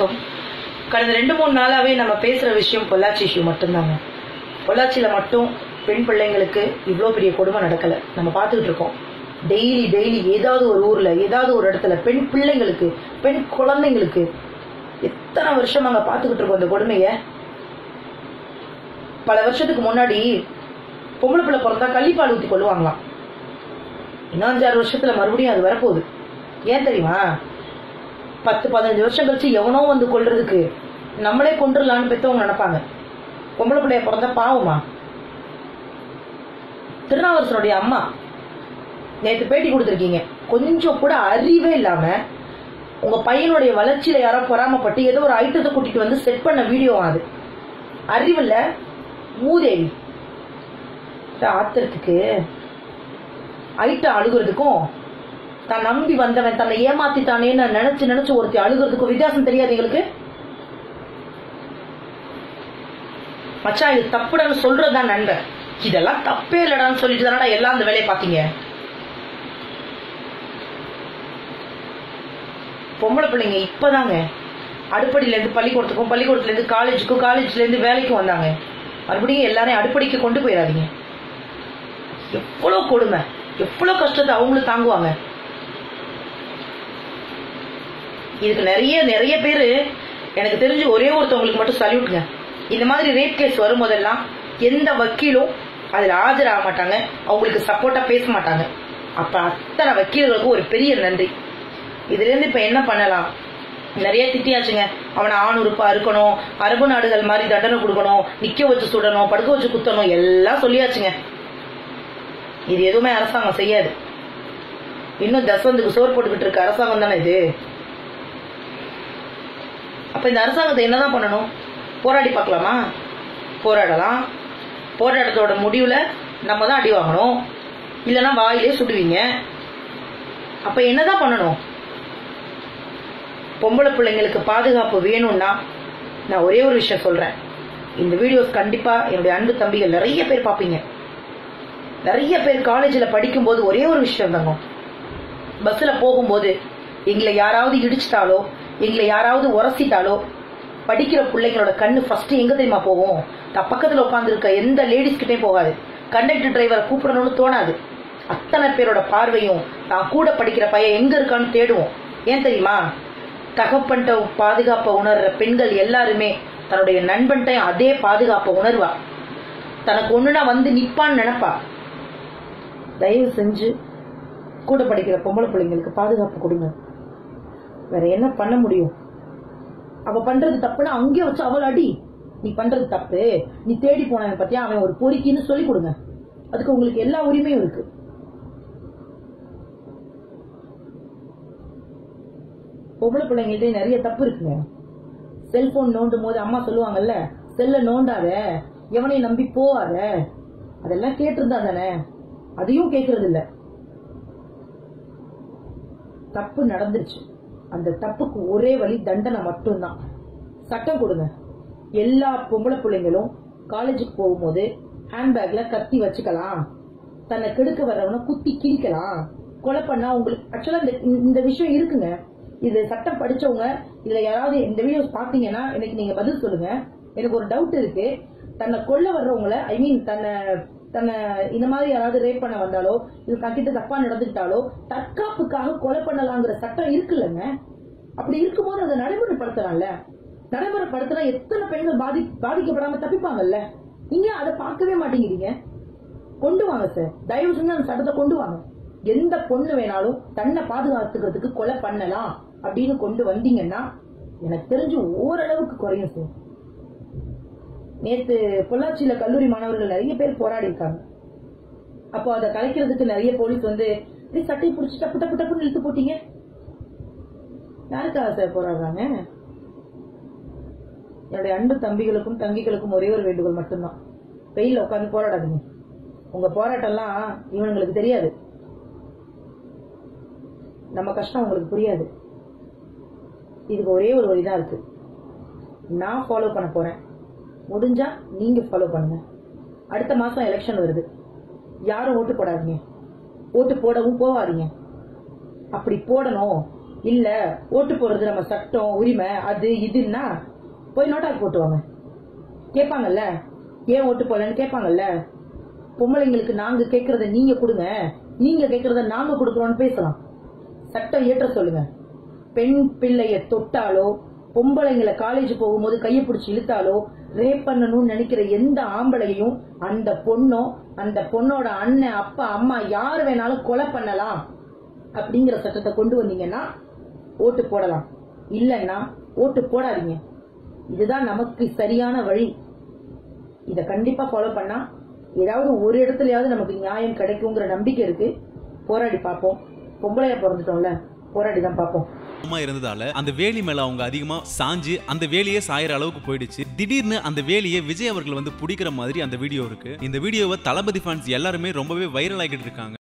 வணக்கம். கடந்த 2-3 நாளாவே நம்ம பேசுற விஷயம் பொள்ளாச்சி இஷ்யூ மட்டும்தாங்க. பொள்ளாச்சியில மட்டும் பெண் பிள்ளைங்களுக்கு இவ்வளவு பெரிய கொடுமை நடக்கல. நம்ம பார்த்துக்கிட்டு இருக்கோம். டெய்லி ஏதாவது ஒரு ஊர்ல ஏதாவது ஒரு இடத்துல பெண் பிள்ளைங்களுக்கு பெண் குழந்தைங்களுக்கு எத்தனை வருஷம் அங்க பார்த்துக்கிட்டு இருக்கோம் இந்த கொடுமைய. பல வருஷத்துக்கு முன்னாடி பொம்பளை பிள்ளை பிறந்தா கள்ளிப்பால் ஊத்தி கொள்ளுவாங்களாம். இன்னும் 5-6 வருஷத்துல மறுபடியும் அது வரப்போகுது. ஏன் தெரியுமா? 10-15 வருஷம் கழிச்சு எவனோ வந்து கொள்றதுக்கு நம்மளே கொண்டுடலான்னு பெற்றவங்க நினைப்பாங்க. பொம்பளை பிள்ளைய பிறந்தா பாவமா? திருநாவுக்கரசனுடைய அம்மா நேற்று பேட்டி கொடுத்துருக்கீங்க. கொஞ்சம் கூட அறிவே இல்லாம உங்க பையனுடைய வளர்ச்சியில யாரோ பொறாமப்பட்டு ஏதோ ஒரு ஐட்டத்தை கூட்டிட்டு வந்து செட் பண்ண வீடியோ. அது அறிவில்ல மூதேவி. ஆத்திரத்துக்கு ஐட்டம் அழுகுறதுக்கும் தான் நம்பி வந்தவன் தன்னை ஏமாத்திட்டானேன்னு நினைச்சு ஒருத்தி அழுகுறதுக்கும் வித்தியாசம் தெரியாது எங்களுக்கு. மச்சான் இது தப்புடான்னு சொல்றதுதான் நண்பன். இதெல்லாம் தப்பே இல்லடான்னு சொல்லிட்டு தானடா எல்லாம் அந்த வேலையை பாத்தீங்க. பொம்பளை பிள்ளைங்க இப்பதாங்க அடுப்படியில இருந்து பள்ளிக்கூடத்துக்கும், பள்ளிக்கூடத்துல இருந்து காலேஜுக்கும், காலேஜ்ல இருந்து வேலைக்கும் வந்தாங்க. மறுபடியும் எல்லாரையும் அடுப்படிக்கு கொண்டு போயிடாதீங்க. எவ்வளவு கொடுமை, எவ்வளவு கஷ்டத்தை அவங்களும் தாங்குவாங்க. இதுக்கு நிறைய பேரு எனக்கு தெரிஞ்சு ஒரே ஒருத்தவங்களுக்கு மட்டும் சல்யூட்ங்க. இந்த மாதிரி ரேப் கேஸ் வரும்போதெல்லாம் எந்த வக்கீலும் அதுல ஆஜராக மாட்டாங்க, அவங்களுக்கு சப்போர்ட்டா பேச மாட்டாங்க. அப்ப அத்தனை வக்கீல்களுக்கும் ஒரு பெரிய நன்றி. இதுல இருந்து இப்ப என்ன பண்ணலாம்? நிறைய திட்டியாச்சுங்க. அவனை ஆணுறுப்பா இருக்கணும், அரபு நாடுகள் மாதிரி தண்டனை கொடுக்கணும், நிக்க வச்சு சுடணும், படுக்க வச்சு குத்தணும், எல்லாம் சொல்லியாச்சுங்க. இது எதுவுமே அரசாங்கம் செய்யாது. இன்னும் தசவந்துக்கு சோறு போட்டுக்கிட்டு இருக்க அரசாங்கம் தானே இது. அப்ப இந்த அரசாங்கத்தை என்னதான் பண்ணணும்? போராடி பார்க்கலாமா? போராடலாம். போராட்டத்தோட முடிவுல நம்ம தான் அடி வாங்கணும், இல்லைன்னா வாயிலே சுடுவீங்க. அப்ப என்னதான் பண்ணணும்? பொம்பளை பிள்ளைங்களுக்கு பாதுகாப்பு வேணும்னா நான் ஒரே ஒரு விஷயம் சொல்றேன். இந்த வீடியோஸ் கண்டிப்பா என்னுடைய அன்பு தம்பிகள் நிறைய பேர் பாப்பீங்க. நிறைய பேர் காலேஜ்ல படிக்கும் போது ஒரே ஒரு விஷயம் தாங்க, பஸ்ல போகும்போது எங்களை யாராவது இடிச்சிட்டாலோ, எங்களை யாராவது உரசிட்டாலோ படிக்கிற பிள்ளைங்களோட கண்ணு ஃபர்ஸ்ட் எங்க தெரியுமா போகும்? பக்கத்துல உட்கார்ந்து இருக்க எந்த லேடிஸ் கிட்டே போகாது. கண்டக்டர் டிரைவரை கூப்பிடணும்னு தோணாது. அத்தனை பேரோட பார்வையும் நான் கூட படிக்கிற பையன் எங்க இருக்கான்னு தேடுவோம். ஏன் தெரியுமா? தகப்பன்ட்ட பாதுகாப்பை உணர்ற பெண்கள் எல்லாருமே தன்னுடைய நண்பன்ட்ட அதே பாதுகாப்பை உணர்வா. தனக்கு ஒண்ணுனா வந்து நிப்பான்னு நினைப்பா. தயவு செஞ்சு கூட படிக்கிற பொம்பளை பிள்ளைங்களுக்கு பாதுகாப்பு கொடுங்க. வேற என்ன பண்ண முடியும்? அவ பண்றது தப்புன்னா அங்கே வச்சு அவள் அடி. நீ பண்றது தப்பு, நீ தேடி போனவன் பத்தியா அவன் ஒரு பொறுக்கின்னு சொல்லி கொடுங்க. அதுக்கு உங்களுக்கு எல்லா உரிமையும் இருக்கு. பொம்பளை பிள்ளைங்கள்ட்ட நிறைய தப்பு இருக்குங்க. செல்போன் நோண்டும் போது அம்மா சொல்லுவாங்கல்ல, செல்ல நோண்டாத, எவனையும் நம்பி போவாத, அதெல்லாம் கேட்டிருந்தா தானே. அதையும் கேட்கறது இல்ல. தப்பு நடந்துருச்சு. அந்த தப்புக்கு ஒரே வழி தண்டனை மட்டும்தான். சட்டம் கொடுங்க. எல்லா பொம்பளை பிள்ளைங்களும் காலேஜுக்கு போகும்போது ஹேண்ட்பேக்ல கத்தி வச்சுக்கலாம், தன்னை கெடுக்க வர்றவனை குத்தி கிழிக்கலாம், கொலை பண்ணா உங்களுக்கு ஆக்சுவலா இந்த விஷயம் இருக்குங்க. இது சட்டம் படிச்சவங்க இதுல யாராவது இந்த வீடியோஸ் பாத்தீங்கன்னா எனக்கு நீங்க பதில் சொல்லுங்க. எனக்கு ஒரு டவுட் இருக்கு. தன்னை கொல்ல வர்றவங்கள ஐ மீன் தன்னை இந்த மாதிரி யாராவது ரேப் பண்ண வந்தாலோ, இது கத்திட்டு தப்பா நடந்துட்டாலோ தற்காப்புக்காக கொலை பண்ணலாங்கிற சட்டம் இருக்குல்லங்க. அப்படி இருக்கும்போது அதை நடைமுறைப்படுத்தலாம்ல. நடைமுறைப்படுத்தினா எத்தனை பெண்கள் பாதிக்கப்படாம தப்பிப்பாங்கல்ல. நீங்க அதை பார்க்கவே மாட்டேங்கிறீங்க. கொண்டு வாங்க சார், தயவு செஞ்சு அந்த சட்டத்தை கொண்டு வாங்க. எந்த பொண்ணு வேணாலும் தன்னை பாதுகாத்துக்கிறதுக்கு கொலை பண்ணலாம் அப்படின்னு கொண்டு வந்தீங்கன்னா எனக்கு தெரிஞ்சு ஓரளவுக்கு குறையும் சார். நேத்து பொள்ளாச்சியில கல்லூரி மாணவர்கள் நிறைய பேர் போராடி இருக்காங்க. அப்போ அதை கலைக்கிறதுக்கு நிறைய போலீஸ் வந்து சட்டையை பிடிச்சி டப்பு டப்பு டப்புன்னு இழுத்து போட்டீங்க. யாருக்காக சார் போராடுறாங்க? என்னுடைய அன்பு தம்பிகளுக்கும் தங்கிகளுக்கும் ஒரே ஒரு வேண்டுகோள் மட்டும்தான், வெயில உட்காந்து போராடாதீங்க. உங்க போராட்டம்லாம் இவங்களுக்கு தெரியாது. நம்ம கஷ்டம் உங்களுக்கு புரியாது. இதுக்கு ஒரே ஒரு வழிதான் இருக்கு. நான் ஃபாலோ பண்ண போறேன், முடிஞ்சா நீங்க ஃபாலோ பண்ணுங்க. அடுத்த மாசம் எலெக்ஷன் வருது. யாரும் ஓட்டு போடாதீங்க, ஓட்டு போடவும் போவாதீங்க. அப்படி போடணும் இல்ல ஓட்டு போடுறது நம்ம சட்டம் உரிமை அது இதுன்னா போய் நோட்டாக்கு போட்டுவாங்க. கேட்பாங்கல்ல, ஏன் ஓட்டு போடலன்னு கேட்பாங்கல்ல. பொம்பளைங்களுக்கு நாங்க கேட்கறத நீங்க கொடுங்க, நீங்க கேட்கறத நாங்க கொடுக்கறோம்னு பேசலாம். சட்டம் ஏற்ற சொல்லுங்க. பெண் பிள்ளைய தொட்டாலோ, பொம்பளைங்களை காலேஜ் போகும்போது கையை பிடிச்சி இழுத்தாலோ, ரேப் பண்ணணும்னு நினைக்கிற எந்த ஆம்பளையும் அந்த பொண்ணோ அந்த பொண்ணோட அண்ணன் அப்பா அம்மா யாரு வேணாலும் கொலை பண்ணலாம் அப்படிங்கிற சட்டத்தை கொண்டு வந்தீங்கன்னா ஓட்டு போடலாம். இல்லன்னா ஓட்டு போடாதீங்க. இதுதான் நமக்கு சரியான வழி. இத கண்டிப்பா ஃபாலோ பண்ணா ஏதாவது ஒரு இடத்துலயாவது நமக்கு நியாயம் கிடைக்குங்கிற நம்பிக்கை இருக்கு. போராடி பார்ப்போம். பொம்பளையா பிறந்துட்டோம்ல, போராடி தான் பார்ப்போம். இருந்ததால அந்த வேலி மேல அவங்க அதிகமா சாஞ்சு அந்த வேலியே சாயற அளவுக்கு போயிடுச்சு. திடீர்னு அந்த வேலியை விஜய் அவர்கள் வந்து பிடிக்கிற மாதிரி அந்த வீடியோ இருக்கு. இந்த வீடியோவை தளபதி ஃபேன்ஸ் எல்லாருமே ரொம்பவே வைரல் ஆகிட்டு இருக்காங்க.